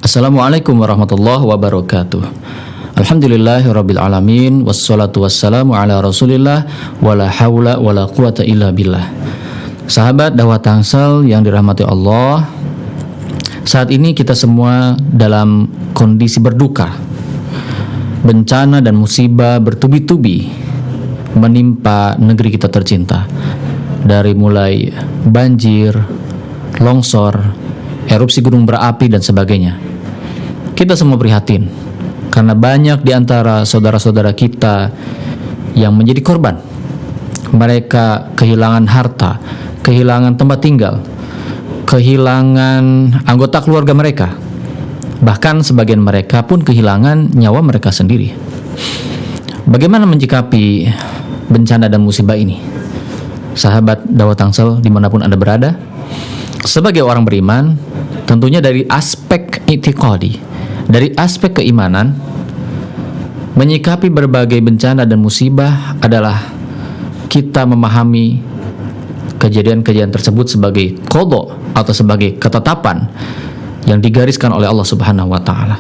Assalamualaikum warahmatullahi wabarakatuh. Alhamdulillahirabbil alamin wassalatu wassalamu ala Rasulillah wala haula wala quwata illa billah. Sahabat dakwah Tangsel yang dirahmati Allah, saat ini kita semua dalam kondisi berduka. Bencana dan musibah bertubi-tubi menimpa negeri kita tercinta. Dari mulai banjir, longsor, erupsi gunung berapi dan sebagainya. Kita semua prihatin karena banyak di antara saudara-saudara kita yang menjadi korban. Mereka kehilangan harta, kehilangan tempat tinggal, kehilangan anggota keluarga mereka. Bahkan sebagian mereka pun kehilangan nyawa mereka sendiri. Bagaimana menyikapi bencana dan musibah ini? Sahabat dakwah Tangsel dimanapun Anda berada, sebagai orang beriman, tentunya dari aspek i'tiqadi, dari aspek keimanan, menyikapi berbagai bencana dan musibah adalah kita memahami kejadian-kejadian tersebut sebagai qadha atau sebagai ketetapan yang digariskan oleh Allah Subhanahu wa taala.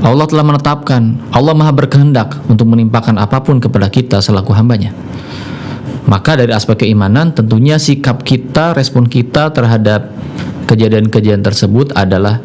Allah telah menetapkan, Allah Maha berkehendak untuk menimpakan apapun kepada kita selaku hambanya. Maka dari aspek keimanan, tentunya sikap kita, respon kita terhadap kejadian-kejadian tersebut adalah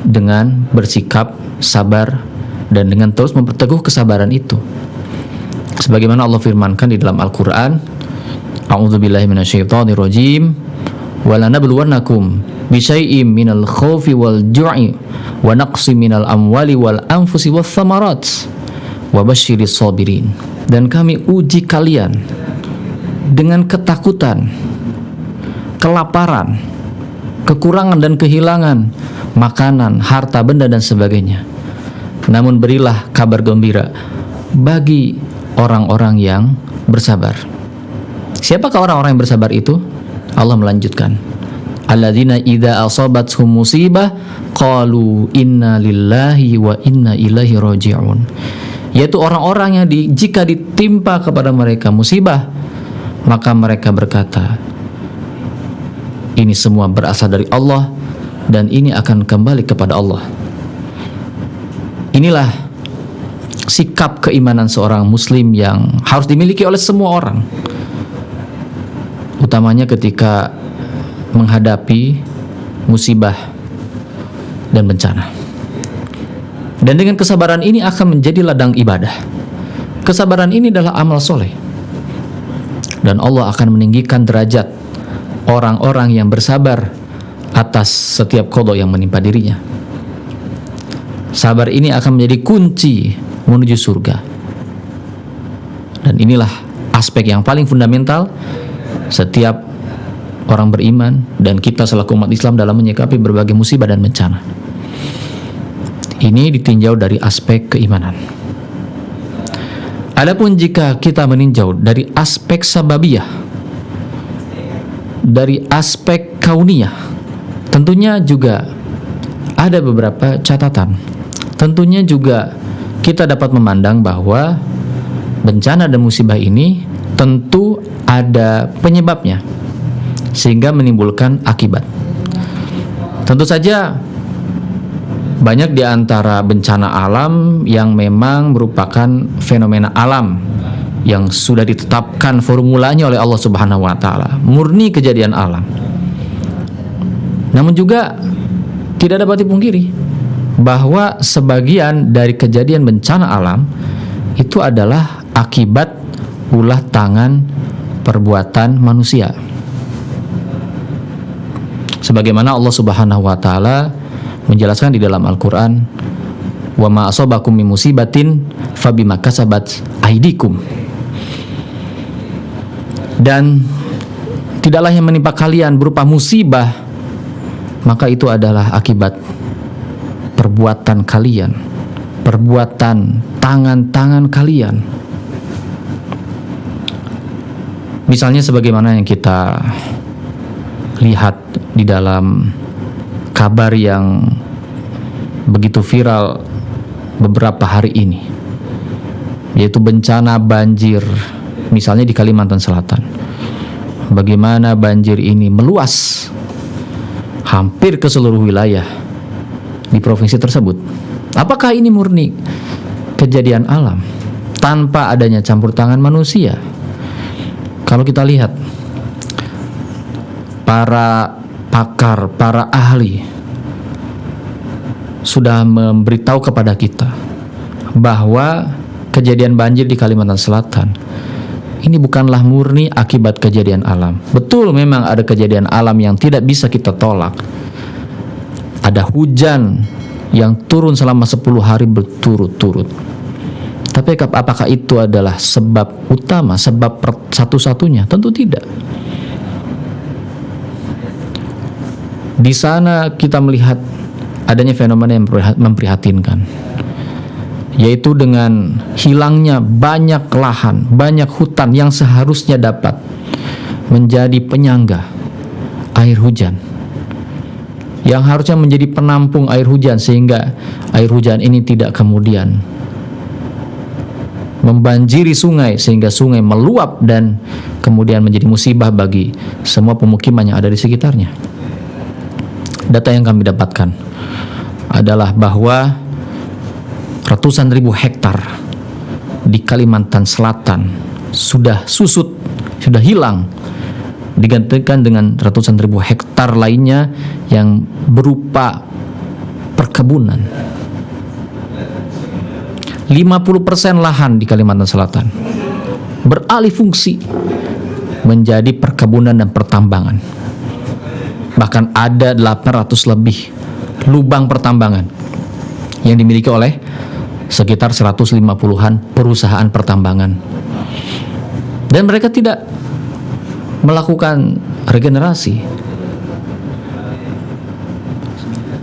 dengan bersikap sabar dan dengan terus memperteguh kesabaran itu. Sebagaimana Allah firmankan di dalam Al-Quran, A'udzubillahi minasyaitonirrajim, walanabluwannakum bisyai'im minal khawfi wal ju'i wa naqsi minal amwali wal anfusi wal thamarat wa basyiris sabirin. Dan kami uji kalian dengan ketakutan, kelaparan, kekurangan dan kehilangan makanan, harta benda dan sebagainya. Namun berilah kabar gembira bagi orang-orang yang bersabar. Siapakah orang-orang yang bersabar itu? Allah melanjutkan, alladzina idza asabathum musibah qalu inna lillahi wa inna ilaihi raji'un. Yaitu orang-orang yang jika ditimpa kepada mereka musibah, maka mereka berkata, ini semua berasal dari Allah dan ini akan kembali kepada Allah. Inilah sikap keimanan seorang muslim yang harus dimiliki oleh semua orang, utamanya ketika menghadapi musibah dan bencana. Dan dengan kesabaran ini akan menjadi ladang ibadah. Kesabaran ini adalah amal soleh, dan Allah akan meninggikan derajat orang-orang yang bersabar atas setiap qadha yang menimpa dirinya. Sabar ini akan menjadi kunci menuju surga. Dan inilah aspek yang paling fundamental setiap orang beriman dan kita selaku umat Islam dalam menyikapi berbagai musibah dan bencana. Ini ditinjau dari aspek keimanan. Adapun jika kita meninjau dari aspek sababiyah, dari aspek kauniyah, tentunya juga ada beberapa catatan. Tentunya juga kita dapat memandang bahwa bencana dan musibah ini tentu ada penyebabnya, sehingga menimbulkan akibat. Tentu saja banyak di antara bencana alam yang memang merupakan fenomena alam yang sudah ditetapkan formulanya oleh Allah Subhanahu wa taala, murni kejadian alam. Namun juga tidak dapat dipungkiri bahwa sebagian dari kejadian bencana alam itu adalah akibat ulah tangan perbuatan manusia. Sebagaimana Allah Subhanahu wa taala menjelaskan di dalam Al-Quran, wa ma asabakum min musibatin fabima kasabat aydikum. Dan tidaklah yang menimpa kalian berupa musibah, maka itu adalah akibat perbuatan kalian, perbuatan tangan-tangan kalian. Misalnya sebagaimana yang kita lihat di dalam kabar yang begitu viral beberapa hari ini, yaitu bencana banjir misalnya di Kalimantan Selatan. Bagaimana banjir ini meluas hampir ke seluruh wilayah di provinsi tersebut. Apakah ini murni kejadian alam tanpa adanya campur tangan manusia? Kalau kita lihat para pakar, para ahli sudah memberitahu kepada kita bahwa kejadian banjir di Kalimantan Selatan ini bukanlah murni akibat kejadian alam. Betul, memang ada kejadian alam yang tidak bisa kita tolak. Ada hujan yang turun selama 10 hari berturut-turut. Tapi apakah itu adalah sebab utama, sebab satu-satunya? Tentu tidak. Di sana kita melihat adanya fenomena yang memprihatinkan, yaitu dengan hilangnya banyak lahan, banyak hutan yang seharusnya dapat menjadi penyangga air hujan, yang harusnya menjadi penampung air hujan, sehingga air hujan ini tidak kemudian membanjiri sungai sehingga sungai meluap dan kemudian menjadi musibah bagi semua pemukiman yang ada di sekitarnya. Data yang kami dapatkan adalah bahwa ratusan ribu hektar di Kalimantan Selatan sudah susut, sudah hilang, digantikan dengan ratusan ribu hektar lainnya yang berupa perkebunan. 50% lahan di Kalimantan Selatan beralih fungsi menjadi perkebunan dan pertambangan. Bahkan ada 800 lebih lubang pertambangan yang dimiliki oleh sekitar 150-an perusahaan pertambangan. Dan mereka tidak melakukan regenerasi.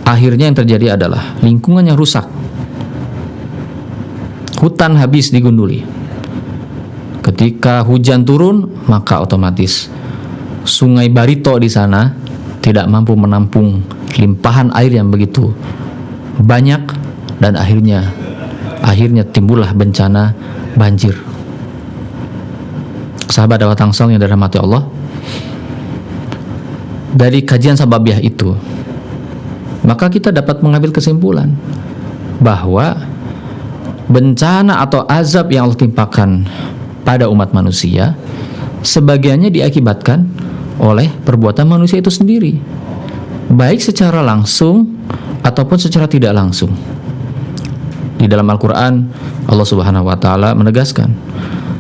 Akhirnya yang terjadi adalah lingkungannya rusak. Hutan habis digunduli. Ketika hujan turun, maka otomatis Sungai Barito di sana tidak mampu menampung limpahan air yang begitu banyak, dan akhirnya timbullah bencana banjir. Sahabat Dakwah Tangsel yang dirahmati Allah, dari kajian sababiah itu maka kita dapat mengambil kesimpulan bahwa bencana atau azab yang Allah timpakan pada umat manusia sebagiannya diakibatkan oleh perbuatan manusia itu sendiri, baik secara langsung ataupun secara tidak langsung. Di dalam Al-Quran Allah Subhanahu wa Ta'ala menegaskan,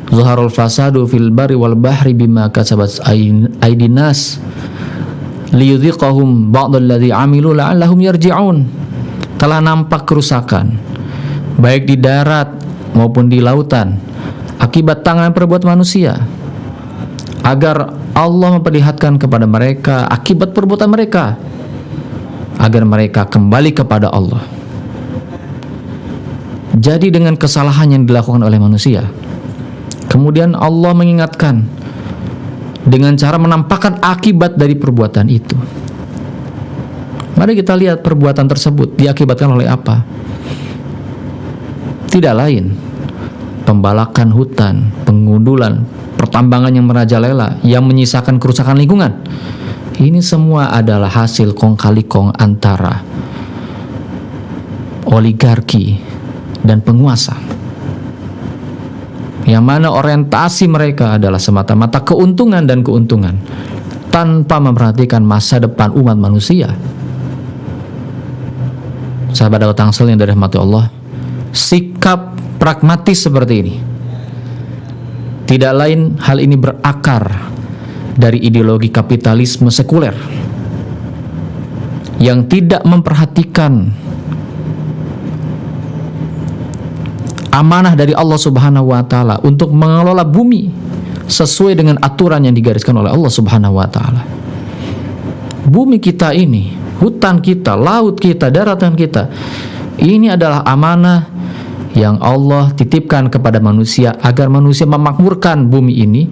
Zuharul fasadu fil bari wal bahri bima kasabat aydin nas liyudhiqahum ba'dal ladzi amilu la'allahum yarji'un. Telah nampak kerusakan baik di darat maupun di lautan akibat tangan perbuatan manusia, agar Allah memperlihatkan kepada mereka akibat perbuatan mereka, agar mereka kembali kepada Allah. Jadi dengan kesalahan yang dilakukan oleh manusia, kemudian Allah mengingatkan dengan cara menampakkan akibat dari perbuatan itu. Mari kita lihat perbuatan tersebut diakibatkan oleh apa? Tidak lain pembalakan hutan, pengundulan, pertambangan yang merajalela yang menyisakan kerusakan lingkungan. Ini semua adalah hasil kong kali kong antara oligarki dan penguasa, yang mana orientasi mereka adalah semata-mata keuntungan dan keuntungan tanpa memperhatikan masa depan umat manusia. Sahabat Dakwah Tangsel yang dirahmati Allah, sikap pragmatis seperti ini tidak lain hal ini berakar dari ideologi kapitalisme sekuler yang tidak memperhatikan amanah dari Allah Subhanahu wa Ta'ala untuk mengelola bumi sesuai dengan aturan yang digariskan oleh Allah Subhanahu wa Ta'ala. Bumi kita ini, hutan kita, laut kita, daratan kita, ini adalah amanah yang Allah titipkan kepada manusia agar manusia memakmurkan bumi ini,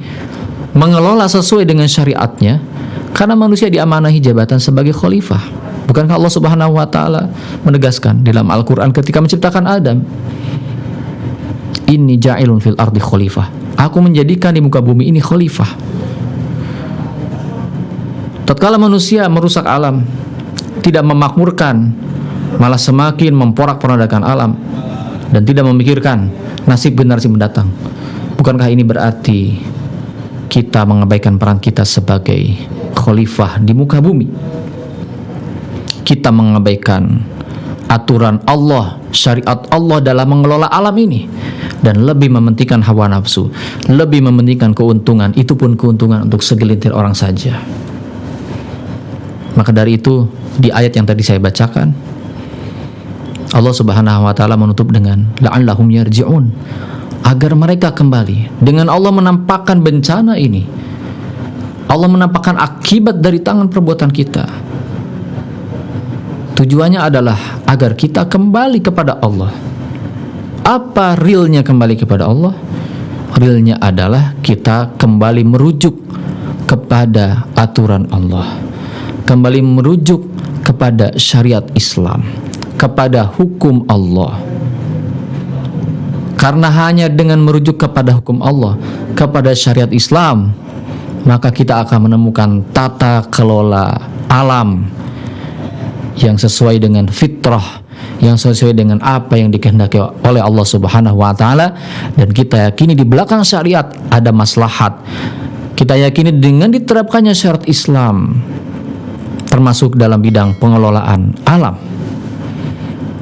mengelola sesuai dengan syariatnya, karena manusia diamanahi jabatan sebagai khalifah. Bukankah Allah Subhanahu wa Ta'ala menegaskan dalam Al-Quran ketika menciptakan Adam, Inni ja'ilun fil ardi khalifah, aku menjadikan di muka bumi ini khalifah. Tatkala manusia merusak alam, tidak memakmurkan malah semakin memporak-porandakan alam dan tidak memikirkan nasib generasi mendatang. Bukankah ini berarti kita mengabaikan peran kita sebagai khalifah di muka bumi? Kita mengabaikan aturan Allah, syariat Allah dalam mengelola alam ini, dan lebih mementingkan hawa nafsu, lebih mementingkan keuntungan, itu pun keuntungan untuk segelintir orang saja. Maka dari itu, di ayat yang tadi saya bacakan, Allah Subhanahu wa taala menutup dengan la'allahum yarji'un, agar mereka kembali. Dengan Allah menampakkan bencana ini, Allah menampakkan akibat dari tangan perbuatan kita. Tujuannya adalah agar kita kembali kepada Allah. Apa realnya kembali kepada Allah? Realnya adalah kita kembali merujuk kepada aturan Allah, kembali merujuk kepada syariat Islam, kepada hukum Allah. Karena hanya dengan merujuk kepada hukum Allah, kepada syariat Islam, maka kita akan menemukan tata kelola alam yang sesuai dengan fitrah, yang sesuai dengan apa yang dikehendaki oleh Allah Subhanahu wa taala. Dan kita yakini di belakang syariat ada maslahat. Kita yakini dengan diterapkannya syariat Islam, termasuk dalam bidang pengelolaan alam,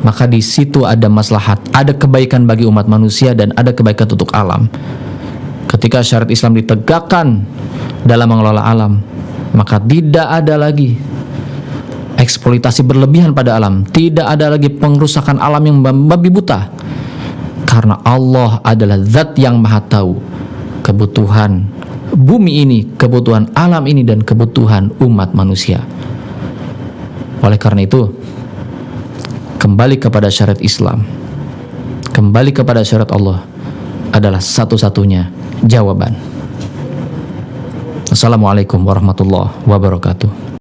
maka di situ ada maslahat, ada kebaikan bagi umat manusia dan ada kebaikan untuk alam. Ketika syariat Islam ditegakkan dalam mengelola alam, maka tidak ada lagi eksploitasi berlebihan pada alam, tidak ada lagi pengrusakan alam yang membabi buta, karena Allah adalah zat yang maha tahu kebutuhan bumi ini, kebutuhan alam ini, dan kebutuhan umat manusia. Oleh karena itu, kembali kepada syariat Islam, kembali kepada syariat Allah adalah satu-satunya jawaban. Assalamualaikum warahmatullahi wabarakatuh.